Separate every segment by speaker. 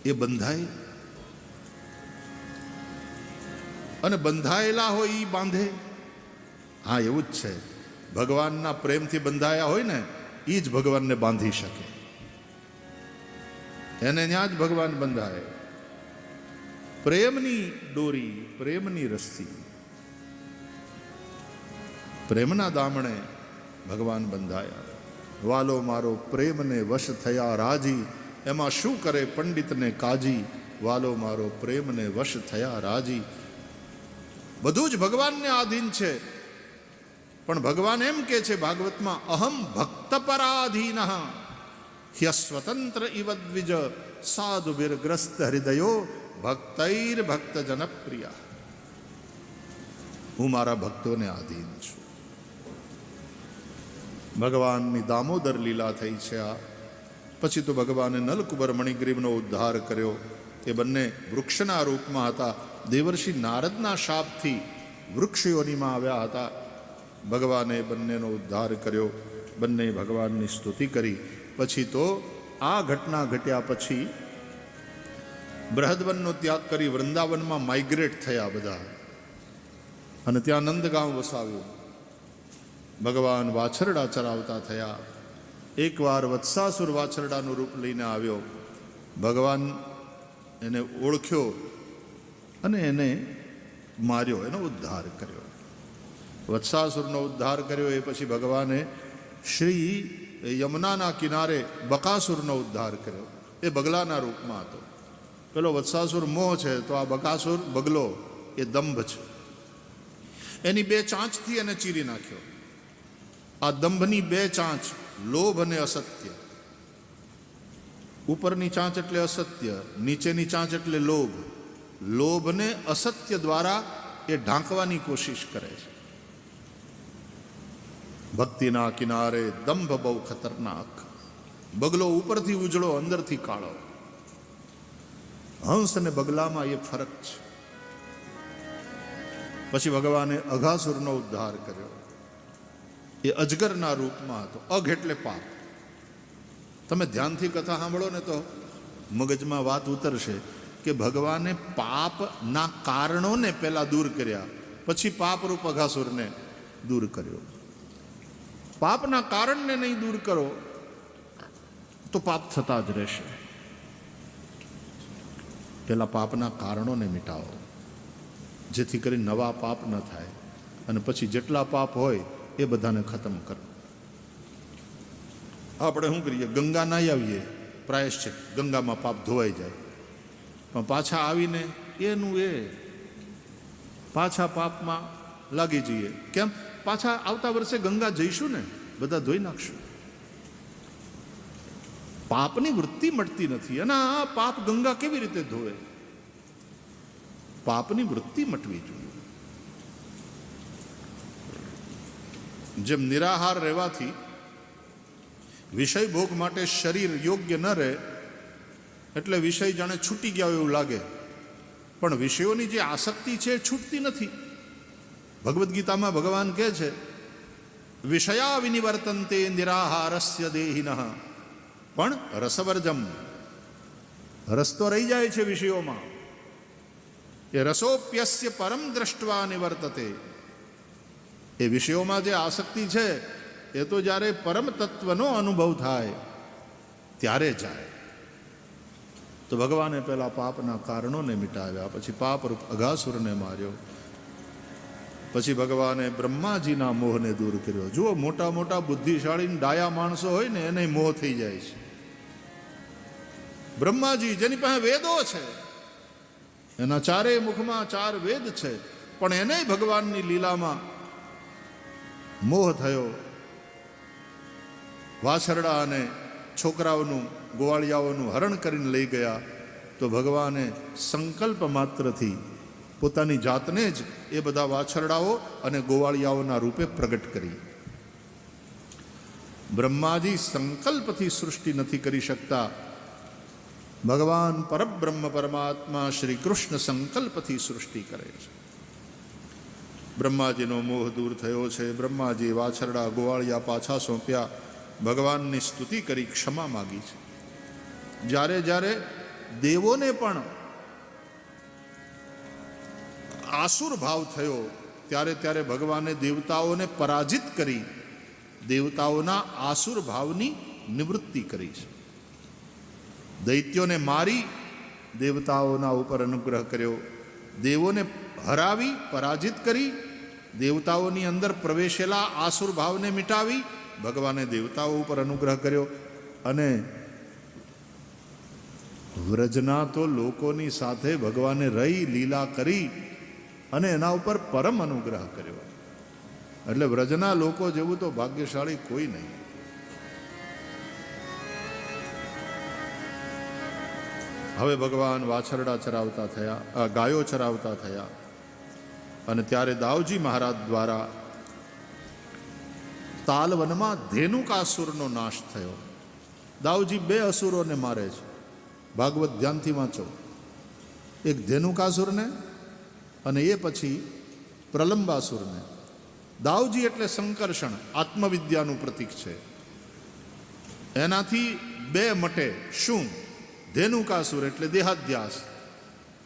Speaker 1: એ બંધાય, અને બંધાયેલા હોય એ બાંધે. હા, એવું જ છે. ભગવાનના પ્રેમથી બંધાયા હોય ને એ જ ભગવાનને બાંધી શકે. એને ત્યાં જ ભગવાન બંધાય. પ્રેમની દોરી, પ્રેમની રસ્સી, પ્રેમના દામણે ભગવાન બંધાયા. વાલો મારો પ્રેમને વશ થયા રાજી, એમાં શું કરે પંડિતને કાજી. વાલો મારો પ્રેમને વશ થયા રાજી. બધું જ ભગવાનને આધીન છે. પણ ભગવાન એમ કે છે ભાગવતમાં, અહમ ભક્ત પરાધીન હ્ય સ્વતંત્ર ઇવ દ્વિજ સાધુભિર્ગ્રસ્ત હૃદયો ભક્તૈર ભક્ત જનપ્રિયા. હું મારા ભક્તોને આધીન છું. ભગવાનની દામોદર લીલા થઈ છે. આ પછી તો ભગવાને નલકુબર મણિગ્રીવનો ઉદ્ધાર કર્યો. એ બંને વૃક્ષના રૂપમાં હતા. દેવર્ષિ નારદના શાપથી વૃક્ષયોનીમાં આવ્યા હતા. ભગવાને બંનેનો ઉદ્ધાર કર્યો. બંને ભગવાનની સ્તુતિ કરી. પછી તો આ ઘટના ઘટ્યા પછી બૃહદવનનો ત્યાગ કરી વૃંદાવનમાં માઇગ્રેટ થયા બધા, અને ત્યાં નંદગાંવ વસાવ્યું. ભગવાન વાછરડા ચરાવતા થયા. એકવાર વત્સાસુર વાછરડાનું રૂપ લઈને આવ્યો. ભગવાન એને ઓળખ્યો અને એને માર્યો, એનો ઉદ્ધાર કર્યો. વત્સાસુરનો ઉદ્ધાર કર્યો એ પછી ભગવાને શ્રી યમુનાના કિનારે બકાસુરનો ઉદ્ધાર કર્યો. એ બગલાના રૂપમાં હતો. પેલો વત્સાસુર મોહ છે, તો આ બકાસુર બગલો એ દંભ છે. એની બે ચાંચથી એને ચીરી નાખ્યો. આ દંભની બે ચાંચ, લોભ અને અસત્ય. ઉપરની ચાંચ એટલે અસત્ય, નીચેની ચાંચ એટલે લોભ. લોભને અસત્ય દ્વારા એ ઢાંકવાની કોશિશ કરે છે. ભક્તિના કિનારે દંભ બહુ ખતરનાક. બગલો ઉપરથી ઉજળો, અંદરથી કાળો. હંસ અને બગલામાં એ ફરક છે. પછી ભગવાને અઘાસુરનો ઉદ્ધાર કર્યો. એ અજગરના રૂપમાં હતો. અઘ એટલે પાપ. તમે ધ્યાનથી કથા સાંભળો ને તો મગજમાં વાત ઉતરશે કે ભગવાને પાપના કારણોને પહેલા દૂર કર્યા, પછી પાપરૂપ અઘાસુરને દૂર કર્યો. પાપના કારણને નહીં દૂર કરો તો પાપ થતા જ રહેશે. પહેલા પાપના કારણોને મિટાવો, જેથી કરી નવા પાપ ન થાય, અને પછી જેટલા પાપ હોય એ બધાને ખતમ કરો. આપણે શું કરીએ, ગંગા નાહી આવીએ, પ્રાયશ્ચિત, ગંગામાં પાપ ધોવાઈ જાય, પણ પાછા આવીને એનું એ પાછા પાપમાં લાગી જઈએ. કેમ? પાછા આવતા વર્ષે ગંગા જઈશું ને, બધા ધોઈ નાખશું. પાપની વૃત્તિ મળતી નથી. અને આ પાપ ગંગા કેવી રીતે ધોવે? પાપની વૃત્તિ મટવી જોઈએ. જેમ નિરાહાર રહેવાથી વિષય ભોગ માટે શરીર યોગ્ય ન રહે, એટલે વિષય જાણે છૂટી ગયા એવું લાગે, પણ વિષયોની જે આસક્તિ છે એ છૂટતી નથી. ભગવદ્ ગીતામાં ભગવાન કહે છે, વિષયા વિનિવર્તન્તે નિરાહારસ્ય દેહિનઃ, પણ રસવર્જમ, રસ તો રહી જાય છે વિષયોમાં. એ રસોપ્યસ્ય પરમ દ્રષ્ટવા નિવર્તતે. એ વિષયોમાં જે આસક્તિ છે એ તો જ્યારે પરમ તત્વનો અનુભવ થાય ત્યારે જાય. તો ભગવાને પહેલા પાપના કારણોને મિટાવ્યા, પછી પાપરૂપ અઘાસુરને માર્યો. પછી ભગવાને બ્રહ્માજીના મોહને દૂર કર્યો. જુઓ, મોટા મોટા બુદ્ધિશાળી ડાયા માણસો હોય ને એને મોહ થઈ જાય છે. બ્રહ્માજી, જેની પાસે વેદો છે, એના ચારેય મુખમાં 4 વેદ છે, પણ એને ભગવાનની લીલામાં મોહ થયો. વાછરડા અને છોકરાઓનું, ગોવાળિયાઓનું હરણ કરીને લઈ ગયા. તો ભગવાને સંકલ્પ માત્રથી પોતાની જાતને જ એ બધા વાછરડાઓ અને ગોવાળિયાઓના રૂપે પ્રગટ કરી. બ્રહ્માજી સંકલ્પથી સૃષ્ટિ નથી કરી શકતા. ભગવાન પરબ્રહ્મ પરમાત્મા શ્રી કૃષ્ણ સંકલ્પથી સૃષ્ટિ કરે છે. બ્રહ્માજીનો મોહ દૂર થયો છે. બ્રહ્માજી વાછરડા ગોવાળિયા પાછા સોંપ્યા. ભગવાનની સ્તુતિ કરી, ક્ષમા માગી છે. જ્યારે જ્યારે દેવોને પણ આસુર ભાવ થયો, ત્યારે ભગવાને દેવતાઓને પરાજિત કરી દેવતાઓના આસુર ભાવની નિવૃત્તિ કરી છે. દૈત્યોને મારી દેવતાઓના ઉપર અનુગ્રહ કર્યો, દેવોને હરાવી પરાજિત કરી દેવતાઓની અંદર પ્રવેશેલા આસુર ભાવને મિટાવી ભગવાને દેવતાઓ ઉપર અનુગ્રહ કર્યો. અને વ્રજના તો લોકોની સાથે ભગવાને રહી લીલા કરી અને એના ઉપર પરમ અનુગ્રહ કર્યો. એટલે વ્રજના લોકો જેવું તો ભાગ્યશાળી કોઈ નહીં. હવે ભગવાન વાછરડા ચરાવતા થયા, ગાયો ચરાવતા થયા. અને ત્યારે દાઉજી મહારાજ દ્વારા તાલવનમાં ધેનુકાસુરનો નાશ થયો. દાઉજી 2 અસુરોને મારે છે. ભાગવત ધ્યાનથી વાંચો. એક ધેનુકાસુરને અને એ પછી પ્રલંબાસુરને. દાઉજી એટલે સંકર્ષણ, આત્મવિદ્યાનું પ્રતીક છે. એનાથી 2 મટે. શું? ધેનુકાસુર એટલે દેહાધ્યાસ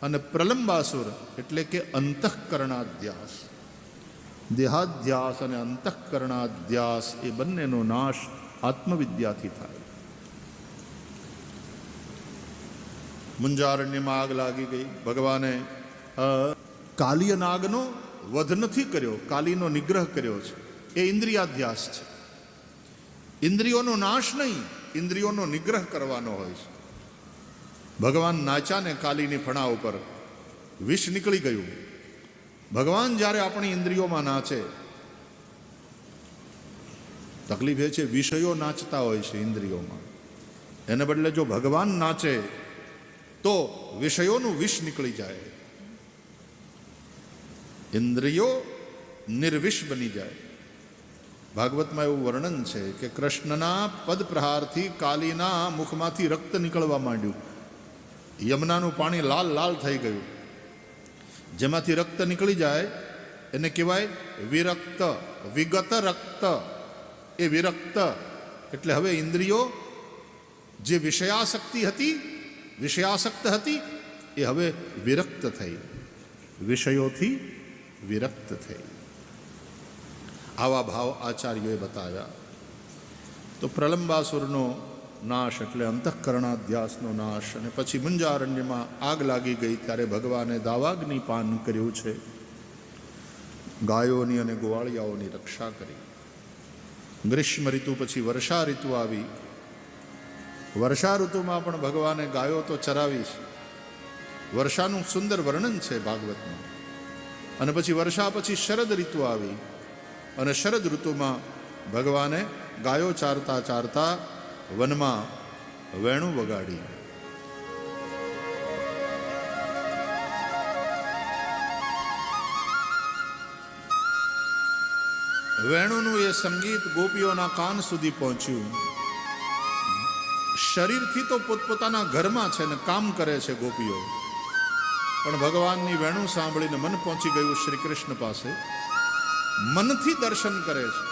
Speaker 1: અને પ્રલંબાસુર એટલે કે અંતઃકરણાધ્યાસ. દેહાધ્યાસ અને અંતઃકરણાધ્યાસ એ બંનેનો નાશ આત્મવિદ્યાથી થાય. મુંજારણ્યમાં આગ લાગી ગઈ. ભગવાને કાલીય નાગનો વધ નથી કર્યો, કાલીનો નિગ્રહ કર્યો છે. એ ઇન્દ્રિયાધ્યાસ છે. ઇન્દ્રિયોનો નાશ નહીં, ઇન્દ્રિયોનો નિગ્રહ કરવાનો હોય છે. ભગવાન નાચ્યા ને કાલીની ફણા ઉપર, વિષ નીકળી ગયું. ભગવાન જ્યારે આપણી ઇન્દ્રિયોમાં નાચે, તકલીફ એ છે વિષયો નાચતા હોય છે ઇન્દ્રિયોમાં. એને બદલે જો ભગવાન નાચે તો વિષયોનું વિષ નીકળી જાય, ઇન્દ્રિયો નિર્વિષ બની જાય. ભાગવતમાં એવું વર્ણન છે કે કૃષ્ણના પદ પ્રહારથી કાલીના મુખમાંથી રક્ત નીકળવા માંડ્યું. યમુનાનું પાણી લાલ લાલ થઈ ગયું. જેમાંથી રક્ત નીકળી જાય એને કહેવાય વિરક્ત, વિગત રક્ત. એ વિરક્ત એટલે હવે ઇન્દ્રિયો જે વિષયાસક્ત હતી એ હવે વિરક્ત થઈ, વિષયોથી વિરક્ત થઈ. આવા ભાવ આચાર્યોએ બતાવ્યા. તો પ્રલંબાસુરનો નાશ એટલે અંતઃકરણાધ્યાસનો નાશ. અને પછી મુંજારણ્યમાં આગ લાગી ગઈ ત્યારે ભગવાને દાવાગ્નિ પાન કર્યું છે. ગાયોની અને ગોવાળિયાઓની રક્ષા કરી. ગ્રીષ્મ ઋતુ પછી વર્ષા ઋતુ આવી. વર્ષા ઋતુમાં પણ ભગવાને ગાયો તો ચરાવી છે. વર્ષાનું સુંદર વર્ણન છે ભાગવતમાં. અને પછી વર્ષા પછી શરદ ઋતુ આવી. અને શરદ ઋતુમાં ભગવાને ગાયો ચારતા ચારતા વનમાં વેણું વગાડી. વેણુનું એ સંગીત ગોપીઓના કાન સુધી પહોંચ્યું. શરીરથી તો પોતપોતાના ઘરમાં છે ને કામ કરે છે ગોપીઓ, પણ ભગવાનની વેણું સાંભળીને મન પહોંચી ગયું શ્રી કૃષ્ણ પાસે. મનથી દર્શન કરે છે.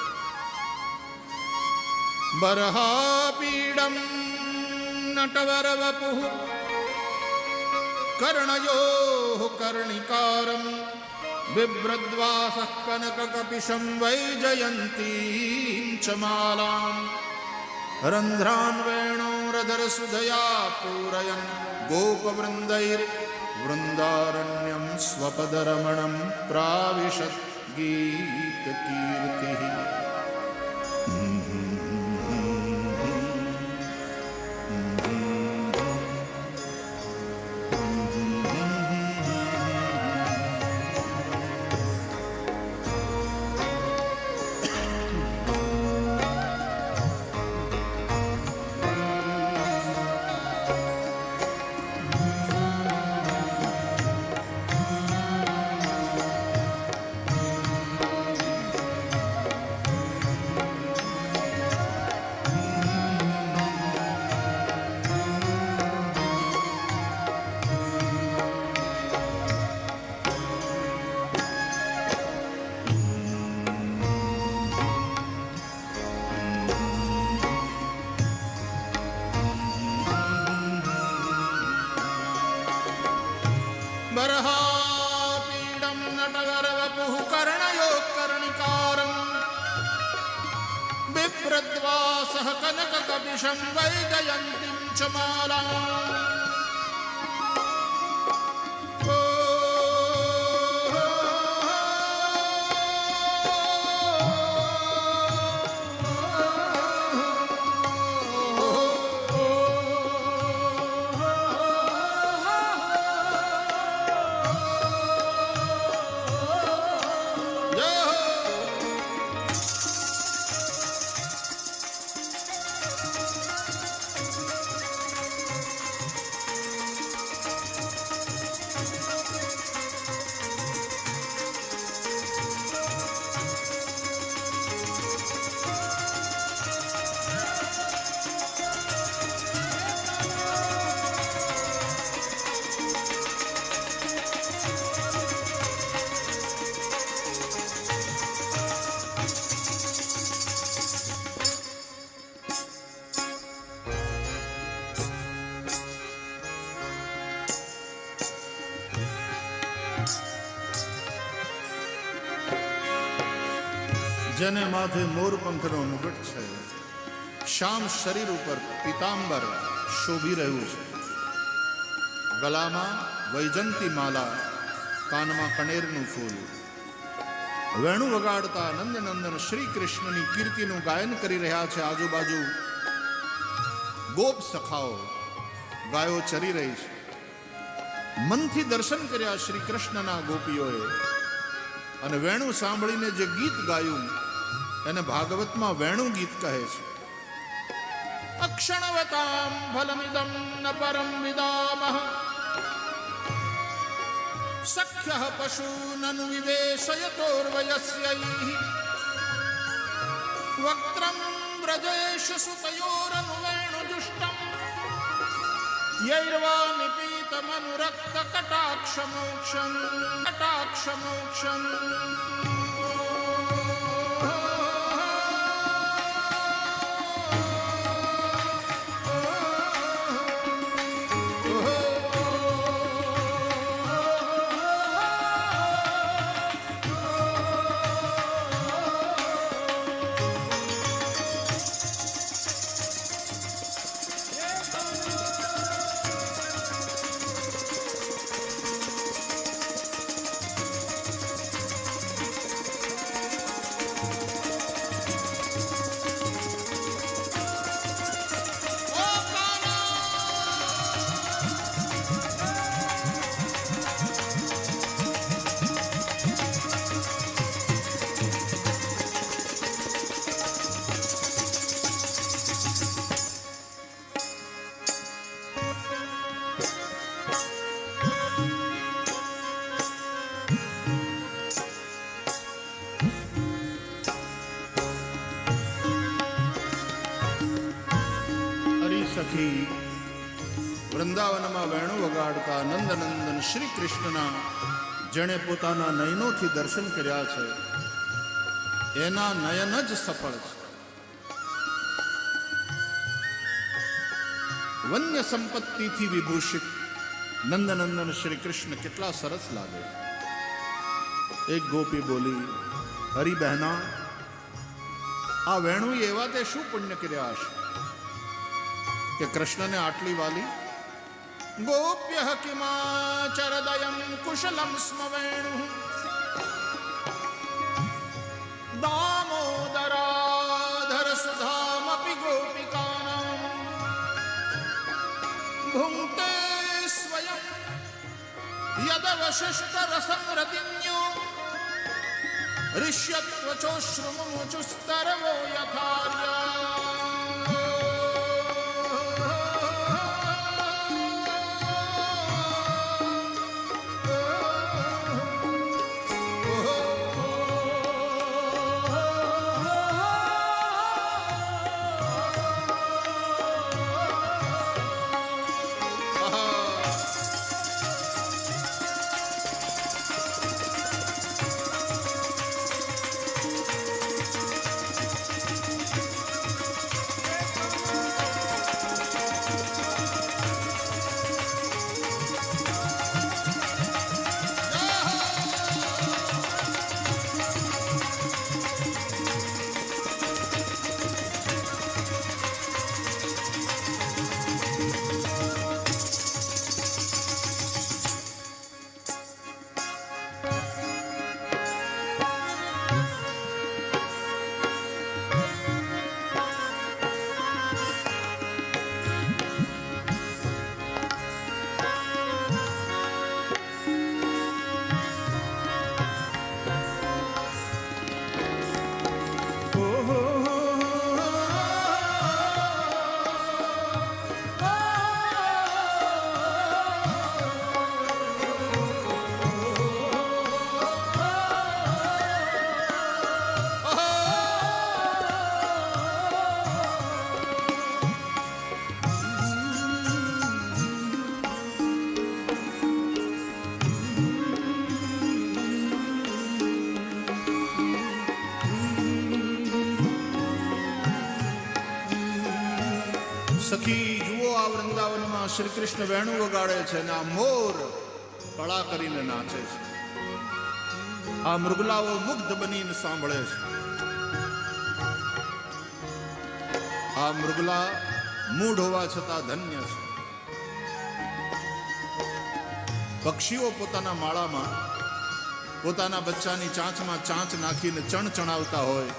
Speaker 1: બરહાપીડમ નટવર વપુઃ કર્ણયોઃ કર્ણિકારમ બિભ્રદ્વાસઃ કનકકપિશં વૈજયંતીં ચ માલાં રંધ્રાન વેણોરધરસુધયા પૂરયન ગોપવૃંદૈર વૃંદારણ્યમ સ્વપદરમણં પ્રાવિશત ગીતકીર્તિઃ. वर्षं वैजयन्तीं च मालाम् જેને માથે મોરપંખનો મુગટ છે, શ્યામ શરીર ઉપર પીતાંબર શોભી રહ્યું છે, ગલામાં વૈજંતી માલા, કાનમાં કણેરનું ફૂલ, વેણુ વગાડતા નંદનંદન શ્રી કૃષ્ણની કીર્તિનું ગાયન કરી રહ્યા છે. આજુબાજુ ગોપ સખાઓ, ગાયો ચરી રહી છે. મનથી દર્શન કર્યા શ્રી કૃષ્ણના ગોપીઓએ અને વેણુ સાંભળીને જે ગીત ગાયું એને ભાગવતમાં વેણુ ગીત કહે છે. અક્ષણવતામ ફલમિદમ ન પરમ વિદામઃ સખ્યઃ પશૂનનુ વિવેશયતોર્વયસ્યૈ વક્ત્રમ વ્રજેશ સુતયોરનુ વેણુજુષ્ટમ યૈર્વા નિપીતમનુરક્ત કટાક્ષમોક્ષમ કટાક્ષમોક્ષમ. સખી વૃંદાવનમાં વેણુ વગાડતા નંદનંદન શ્રી કૃષ્ણના જેણે પોતાના નયનોથી દર્શન કર્યા છે એના નયન જ સફળ છે. વન્ય સંપત્તિથી વિભૂષિત નંદનંદન શ્રી કૃષ્ણ કેટલા સરસ લાગે. એક ગોપી બોલી, હરી બહેના, આ વેણુ એવા તે શું પુણ્ય કર્યા હશે કે કૃષ્ણને આટલી વાલી? ગોપ્ય કિમાચરદયં કુશલમ સ્મ વેણુ દામોદરાધર સુધામપી ગોપિકાનાં ભુંક્તે સ્વયં યદવશિષ્ટ રસં રતિન્યો ऋष्यत्वचोश्रुमुचुस्तरवो यथार्या. સખી જુઓ આ વૃંદાવનમાં શ્રી કૃષ્ણ વેણુ વગાડે છે ને આ મોર કળા કરીને નાચે છે, આ મૃગલાઓ મુગ્ધ બનીને સાંભળે છે. આ મૃગલા મૂઢ હોવા છતાં ધન્ય છે. પક્ષીઓ પોતાના માળામાં પોતાના બચ્ચાની ચાંચમાં ચાંચ નાખીને ચણ ચણાવતા હોય,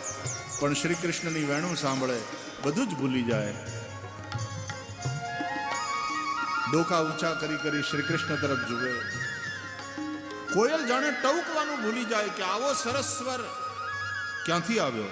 Speaker 1: પણ શ્રી કૃષ્ણની વેણુ સાંભળે બધું જ ભૂલી જાય. ડોકા ઊંચા કરી કરી શ્રી કૃષ્ણ તરફ જુએ. કોયલ જાણે ટવકવાનું ભૂલી જાય કે આવો સરસ સ્વર ક્યાંથી આવ્યો.